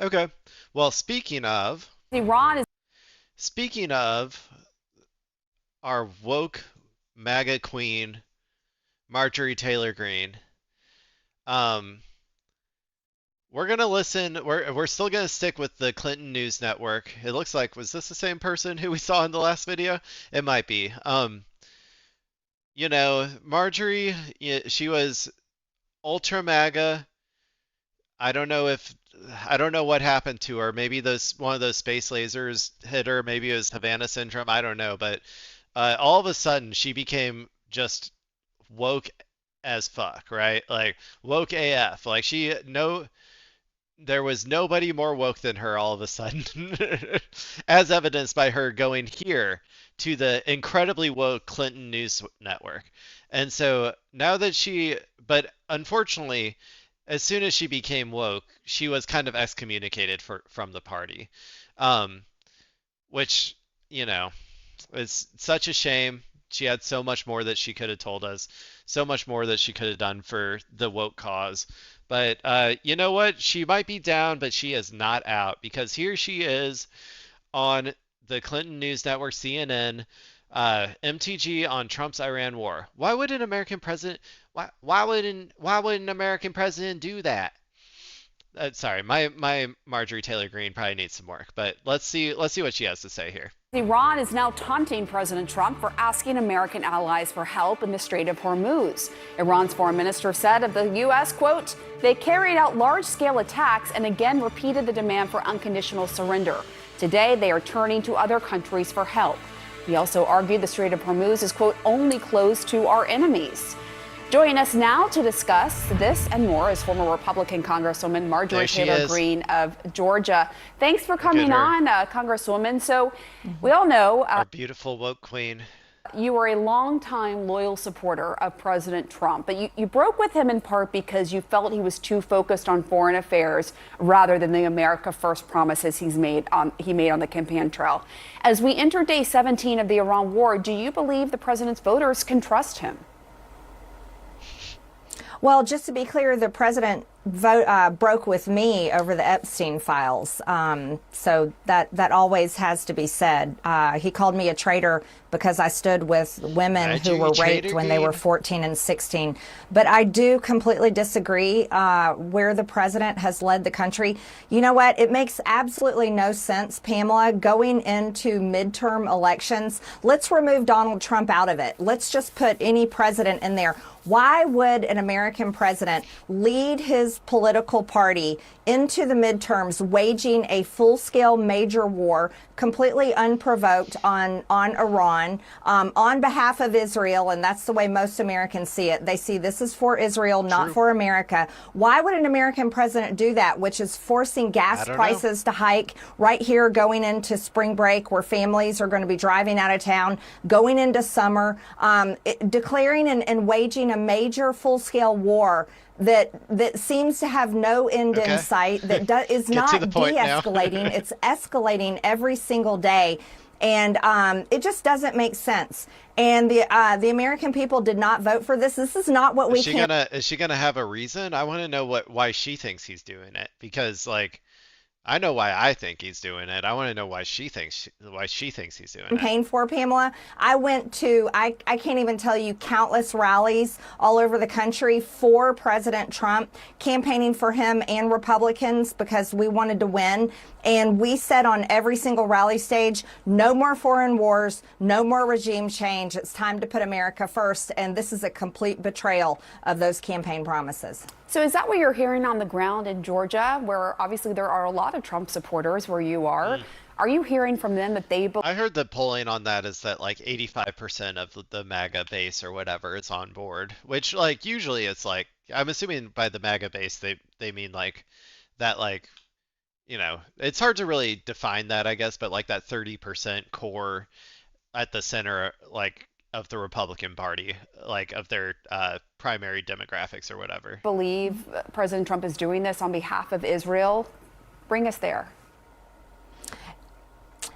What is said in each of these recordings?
Okay. Well, Iran is speaking of our woke MAGA queen, Marjorie Taylor Greene, um, we're gonna listen. We're still gonna stick with the Clinton News Network. It looks like was this the same person who we saw in the last video? It might be. Marjorie, she was ultra MAGA. I don't know if I don't know what happened to her. Maybe those one of those space lasers hit her.Maybe it was Havana syndrome. I don't know, but all of a sudden she became just woke as fuck, right? Like woke AF. Like she no there was nobody more woke than her all of a sudden, as evidenced by her going here to the incredibly woke Clinton News Network. And so now that but unfortunately, as soon as she became woke, she was kind of excommunicated from the party, um, which, you know, is such a shame. She had so much more that she could have told us, so much more that she could have done for the woke cause. But you know what? She might be down, but she is not out because here she is on the Clinton News Network, CNN, MTG on Trump's Iran war. Why would an American president do that? Sorry, my Marjorie Taylor Greene probably needs some work, but let's see what she has to say here. Iran is now taunting President Trump for asking American allies for help in the Strait of Hormuz. Iran's foreign minister said of the U.S., quote, they carried out large-scale attacks and again repeated the demand for unconditional surrender. Today, they are turning to other countries for help. He also argued the Strait of Hormuz is, quote, only closed to our enemies. Joining us now to discuss this and more is former Republican Congresswoman Marjorie Taylor Greene of Georgia. Thanks for coming on, Congresswoman. So we all know our beautiful woke queen. You were a longtime loyal supporter of President Trump, but you broke with him in part because you felt he was too focused on foreign affairs rather than the America First promises he made on the campaign trail. As we enter day 17 of the Iran war, do you believe the president's voters can trust him? Well, just to be clear, the president broke with me over the Epstein files. So that always has to be said. He called me a traitor because I stood with women who were raped when they were 14 and 16. But I do completely disagree where the president has led the country. You know what? It makes absolutely no sense, Pamela, going into midterm elections. Let's remove Donald Trump out of it. Let's just put any president in there. Why would an American president lead his political party into the midterms, waging a full-scale major war, completely unprovoked on Iran, on behalf of Israel? And that's the way most Americans see it. They see this is for Israel, not for America. Why would an American president do that, which is forcing gas prices to hike right here going into spring break, where families are going to be driving out of town, going into summer, declaring and waging a major full-scale war that seems to have no end in sight, that is not de-escalating. It's escalating every single day. And it just doesn't make sense. And the American people did not vote for this. This is not what we can. Is she gonna have a reason? I want to know why she thinks he's doing it, because like I know why I think he's doing it. I want to know why she thinks he's doing it. Campaign for, Pamela. I went to, I can't even tell you, countless rallies all over the country for President Trump, campaigning for him and Republicans because we wanted to win. And we said on every single rally stage, no more foreign wars, no more regime change. It's time to put America first. And this is a complete betrayal of those campaign promises. So is that what you're hearing on the ground in Georgia, where obviously there are a lot of Trump supporters where you are? Are you hearing from them that they believe? I heard the polling on that is that like 85% of the MAGA base or whatever is on board, which like usually it's like, I'm assuming by the MAGA base they mean like that, like, you know, it's hard to really define that, I guess, but like that 30% core at the center, like, of the Republican Party, like of their primary demographics or whatever. Believe President Trump is doing this on behalf of Israel? Bring us there.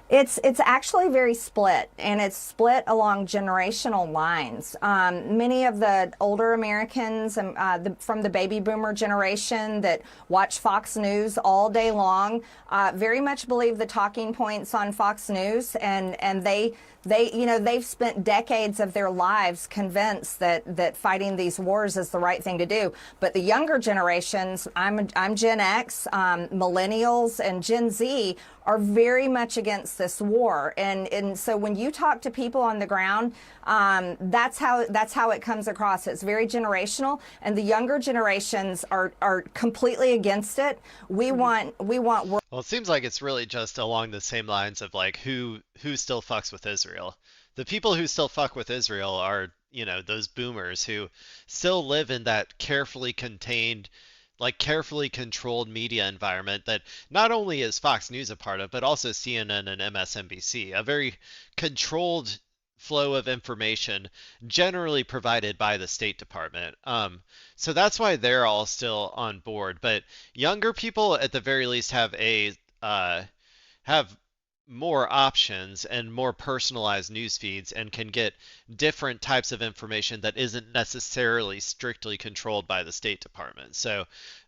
It's actually very split, and it's split along generational lines. Many of the older Americans from the baby boomer generation that watch Fox News all day long very much believe the talking points on Fox News, and they've spent decades of their lives convinced that fighting these wars is the right thing to do. But the younger generations, I'm Gen X, millennials, and Gen Z are very much against this war, and so when you talk to people on the ground, that's how it comes across. It's very generational, and the younger generations are completely against it. We want. Well, it seems like it's really just along the same lines of like who still fucks with Israel. The people who still fuck with Israel are, those boomers who still live in that carefully contained, like carefully controlled media environment that not only is Fox News a part of, but also CNN and MSNBC, a very controlled flow of information generally provided by the State Department. So that's why they're all still on board. But younger people, at the very least, have more options and more personalized news feeds and can get different types of information that isn't necessarily strictly controlled by the State Department. So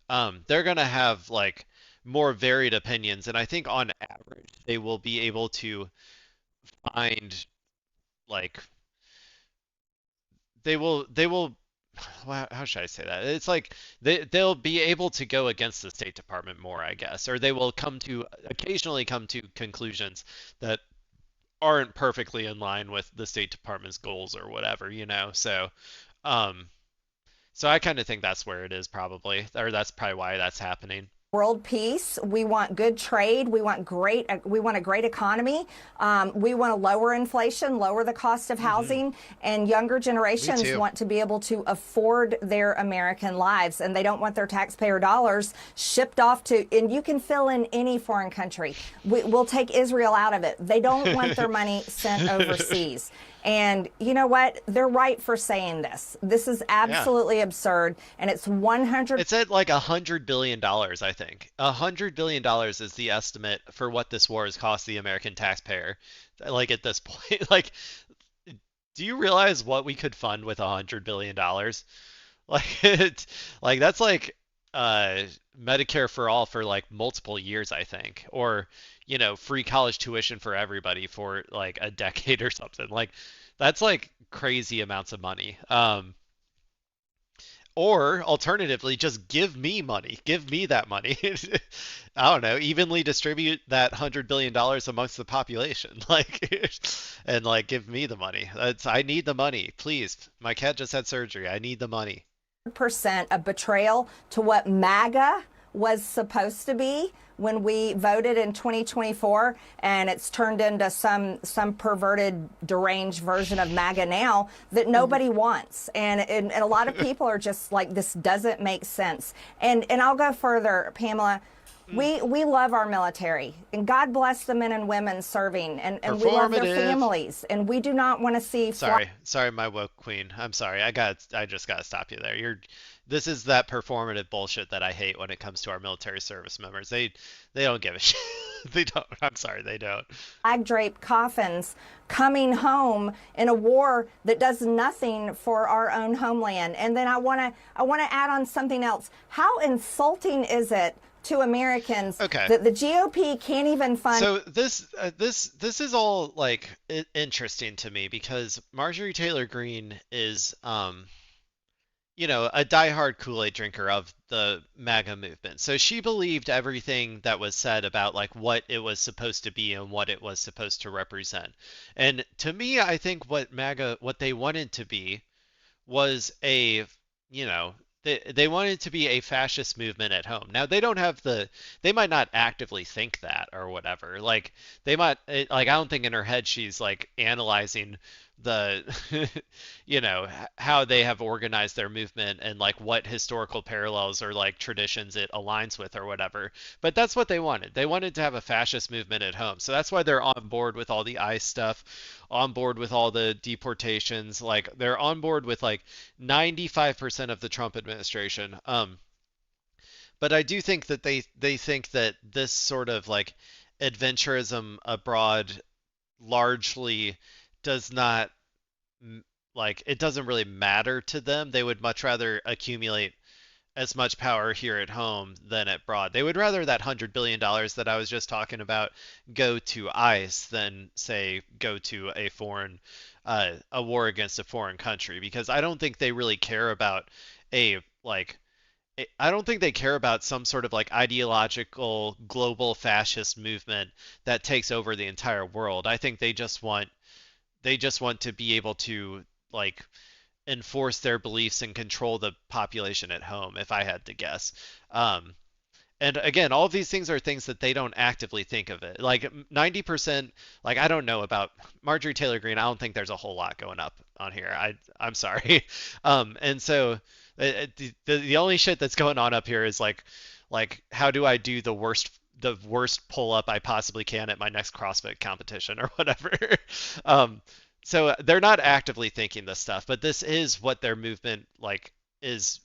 they're going to have like more varied opinions, and I think on average they will be able to find like they will how should I say that? It's like they'll be able to go against the State Department more, I guess, or they will occasionally come to conclusions that aren't perfectly in line with the State Department's goals or whatever. Um, so I kind of think that's where it is probably, or that's probably why that's happening. World peace. We want good trade. We want a great economy. We want to lower inflation, lower the cost of housing, and younger Me generations too. want to be able to afford their American lives, and they don't want their taxpayer dollars shipped off to. And you can fill in any foreign country. We'll take Israel out of it. They don't want their money sent overseas. And you know what? They're right for saying this. This is Yeah. absolutely absurd, and it's 100. It's at like $100 billion, I think. $100 billion is the estimate for what this war has cost the American taxpayer. Like at this point, like, do you realize what we could fund with $100 billion? Like, like that's like uh, Medicare for all for like multiple years, I think, or free college tuition for everybody for like a decade or something. Like, that's like crazy amounts of money. Or alternatively, just give me money. Give me that money. I don't know, evenly distribute that $100 billion amongst the population. Like, and like give me the money. I need the money. Please. My cat just had surgery. I need the money. Percent a betrayal to what MAGA was supposed to be when we voted in 2024, and it's turned into some perverted, deranged version of MAGA now that nobody wants. And a lot of people are just like, this doesn't make sense. And I'll go further, Pamela. We love our military, and God bless the men and women serving, and we love their Performative. families, and we do not want to see. Sorry, my woke queen. I'm sorry. I just gotta stop you there. This is that performative bullshit that I hate when it comes to our military service members. They don't give a shit. They don't. I'm sorry, they don't. Flag draped coffins coming home in a war that does nothing for our own homeland. And then I want to add on something else. How insulting is it to Americans Okay. that the GOP can't even fund? So this is all like interesting to me because Marjorie Taylor Greene is a diehard Kool-Aid drinker of the MAGA movement. So she believed everything that was said about like what it was supposed to be and what it was supposed to represent. And to me, I think what they wanted to be was you know, they wanted to be a fascist movement at home. Now they might not actively think that or whatever. Like they might, I don't think in her head she's like analyzing the, how they have organized their movement and like what historical parallels or like traditions it aligns with or whatever. But that's what they wanted. They wanted to have a fascist movement at home. So that's why they're on board with all the ICE stuff, on board with all the deportations. Like they're on board with like 95% of the Trump administration. But I do think that they think that this sort of like adventurism abroad largely does not like it doesn't really matter to them. They would much rather accumulate as much power here at home than abroad. They would rather that $100 billion that I was just talking about go to ICE than say go to a war against a foreign country because I don't think they really care about a like I don't think they care about some sort of like ideological global fascist movement that takes over the entire world. I think they just want to be able to like enforce their beliefs and control the population at home, if I had to guess. Um, and again, all of these things are things that they don't actively think of it. Like 90%, like I don't know about Marjorie Taylor Greene. I don't think there's a whole lot going up on here. I'm sorry. And so the only shit that's going on up here is like how do I do the worst pull up I possibly can at my next CrossFit competition or whatever. um, so they're not actively thinking this stuff, but this is what their movement like is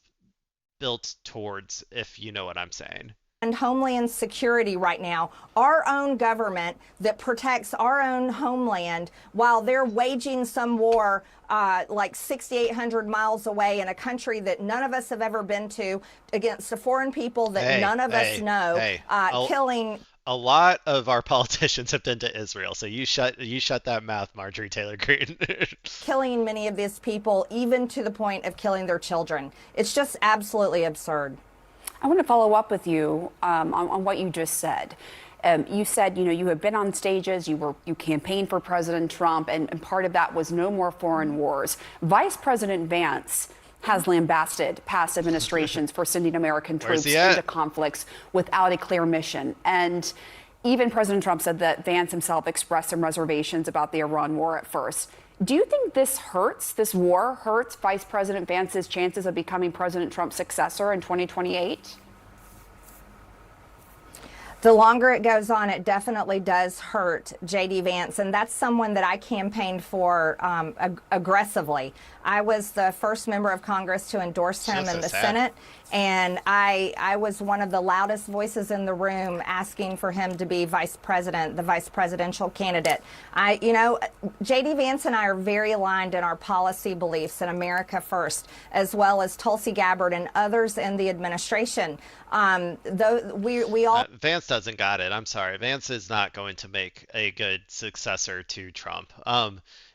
built towards, if you know what I'm saying. And homeland security right now, our own government that protects our own homeland while they're waging some war like 6,800 miles away in a country that none of us have ever been to against a foreign people that Hey, none of us hey, know, hey. killing. A lot of our politicians have been to Israel, so you shut that mouth, Marjorie Taylor Greene. Killing many of these people, even to the point of killing their children. It's just absolutely absurd. I want to follow up with you on what you just said. You said, you have been on stages, you campaigned for President Trump, and part of that was no more foreign wars. Vice President Vance has lambasted past administrations for sending American Where's troops he at? into conflicts without a clear mission. And even President Trump said that Vance himself expressed some reservations about the Iran war at first. Do you think this war hurts Vice President Vance's chances of becoming President Trump's successor in 2028? The longer it goes on, it definitely does hurt J.D. Vance, and that's someone that I campaigned for aggressively. I was the first member of Congress to endorse him in the Senate, and I was one of the loudest voices in the room asking for him to be vice president, the vice presidential candidate. J.D. Vance and I are very aligned in our policy beliefs in America First, as well as Tulsi Gabbard and others in the administration. Though we all Vance doesn't got it. I'm sorry. Vance is not going to make a good successor to Trump.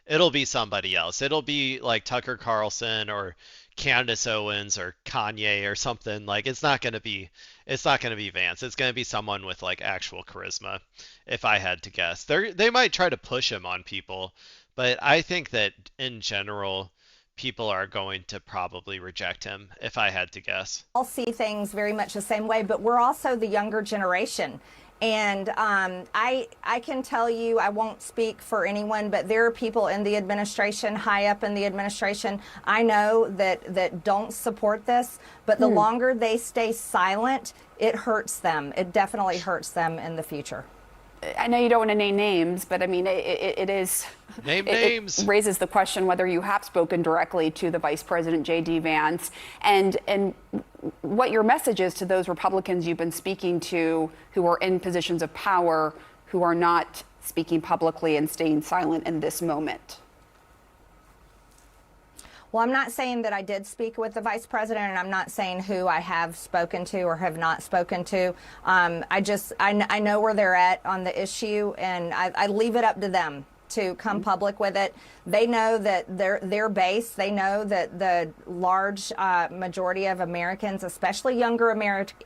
It'll be somebody else. It'll be like Tucker Carlson or Candace Owens or Kanye or something. Like it's not gonna be Vance. It's gonna be someone with like actual charisma, if I had to guess. They might try to push him on people, but I think that in general people are going to probably reject him, if I had to guess. all see things very much the same way, but we're also the younger generation. And I can tell you, I won't speak for anyone, but there are people in the administration, high up in the administration, I know that don't support this. But the longer they stay silent, it hurts them. It definitely hurts them in the future. I know you don't want to name names, but I mean, it is. Name names. It raises the question whether you have spoken directly to the Vice President J.D. Vance, and what your message is to those Republicans you've been speaking to who are in positions of power, who are not speaking publicly and staying silent in this moment. Well, I'm not saying that I did speak with the vice president, and I'm not saying who I have spoken to or have not spoken to. I know where they're at on the issue, and I leave it up to them to come public with it. They know that their base, they know that the large majority of Americans, especially younger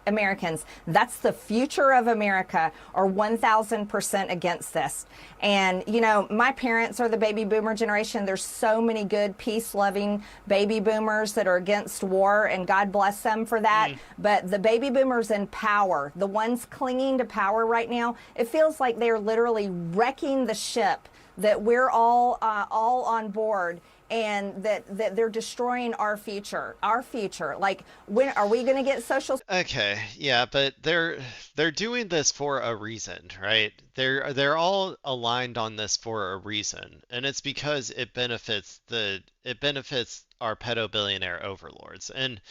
Americans, that's the future of America, are 1,000% against this. And, my parents are the baby boomer generation. There's so many good, peace-loving baby boomers that are against war, and God bless them for that. But the baby boomers in power, the ones clinging to power right now, it feels like they're literally wrecking the ship, that we're all on board, and that they're destroying our future. Like, when are we going to get social? Okay, yeah, but they're doing this for a reason, right? They're all aligned on this for a reason, and it's because it benefits our pedo billionaire overlords. And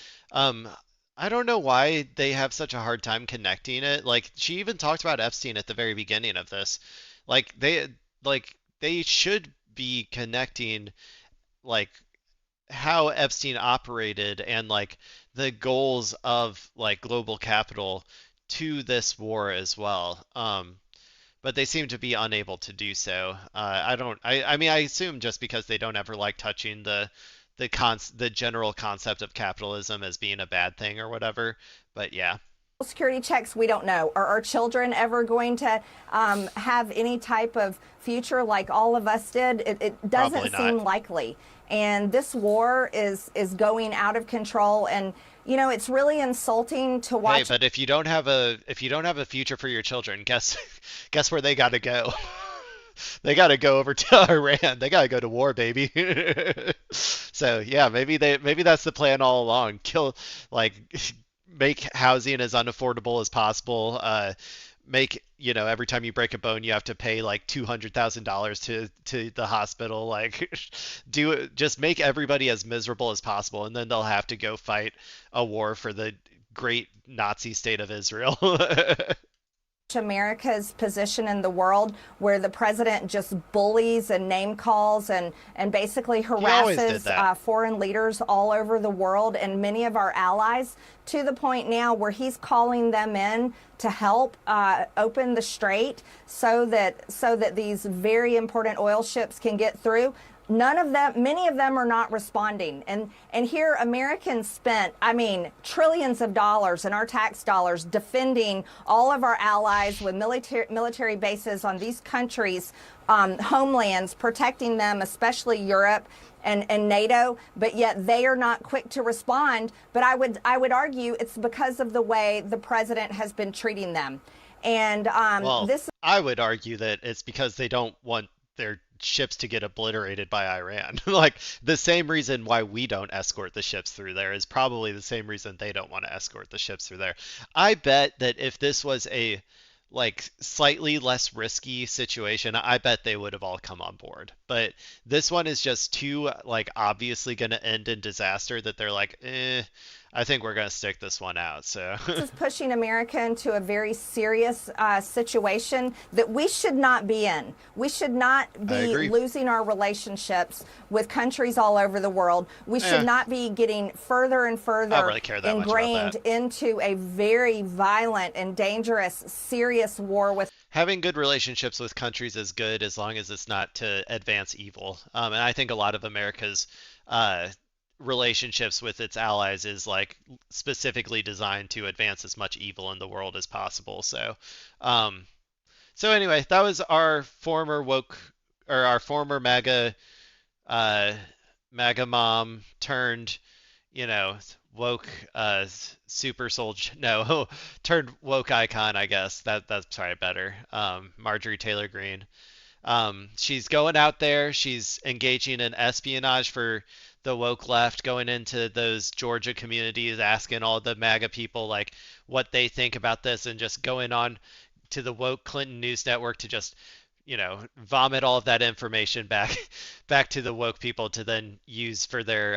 I don't know why they have such a hard time connecting it. Like she even talked about Epstein at the very beginning of this. Like they should be connecting like how Epstein operated and like the goals of like global capital to this war as well. But they seem to be unable to do so. I don't. I mean, I assume just because they don't ever like touching the general concept of capitalism as being a bad thing or whatever. But yeah, Security checks, we don't know. Are our children ever going to have any type of future like all of us did? It probably doesn't not. seem likely. And this war is going out of control. And you know, it's really insulting to Hey, watch. but if you don't have a future for your children, guess guess where they got to go? They got to go over to Iran. They got to go to war, baby. So yeah, maybe that's the plan all along. Kill like make housing as unaffordable as possible. Make every time you break a bone, you have to pay like $200,000 to the hospital. Like just make everybody as miserable as possible, and then they'll have to go fight a war for the great Nazi state of Israel. America's position in the world, where the president just bullies and name calls and basically He always did harasses that. foreign leaders all over the world and many of our allies, to the point now where he's calling them in to help open the strait so that these very important oil ships can get through. None of them, many of them are not responding. And here Americans spent, I mean, trillions of dollars in our tax dollars defending all of our allies with military bases on these countries' homelands, protecting them, especially Europe and NATO, but yet they are not quick to respond. But I would argue it's because of the way the president has been treating them. And Well, this I would argue that it's because they don't want their ships to get obliterated by Iran. Like the same reason why we don't escort the ships through there is probably the same reason they don't want to escort the ships through there. I bet that if this was a like slightly less risky situation, I bet they would have all come on board. But this one is just too like obviously going to end in disaster that they're like, I think we're going to stick this one out. So is pushing America into a very serious situation that we should not be in. We should not I be agree. losing our relationships with countries all over the world. We should Yeah, not be getting further and I don't further really care that much about ingrained that. into a very violent and dangerous, serious war with. Having good relationships with countries is good as long as it's not to advance evil. And I think a lot of America's uh, relationships with its allies is like specifically designed to advance as much evil in the world as possible. Um, so anyway, that was our former woke or our former uh, MAGA mom turned you know, woke super soldier no turned woke icon, I guess. That's probably better. Marjorie Taylor Greene. She's going out there, she's engaging in espionage for the woke left, going into those Georgia communities, asking all the MAGA people like what they think about this, and just going on to the woke Clinton News Network to just vomit all of that information back to the woke people to then use for their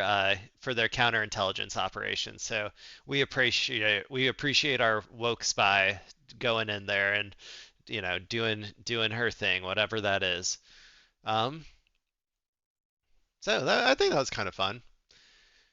counterintelligence operations. So we appreciate our woke spy going in there and doing her thing, whatever that is. Um, so I think that was kind of fun.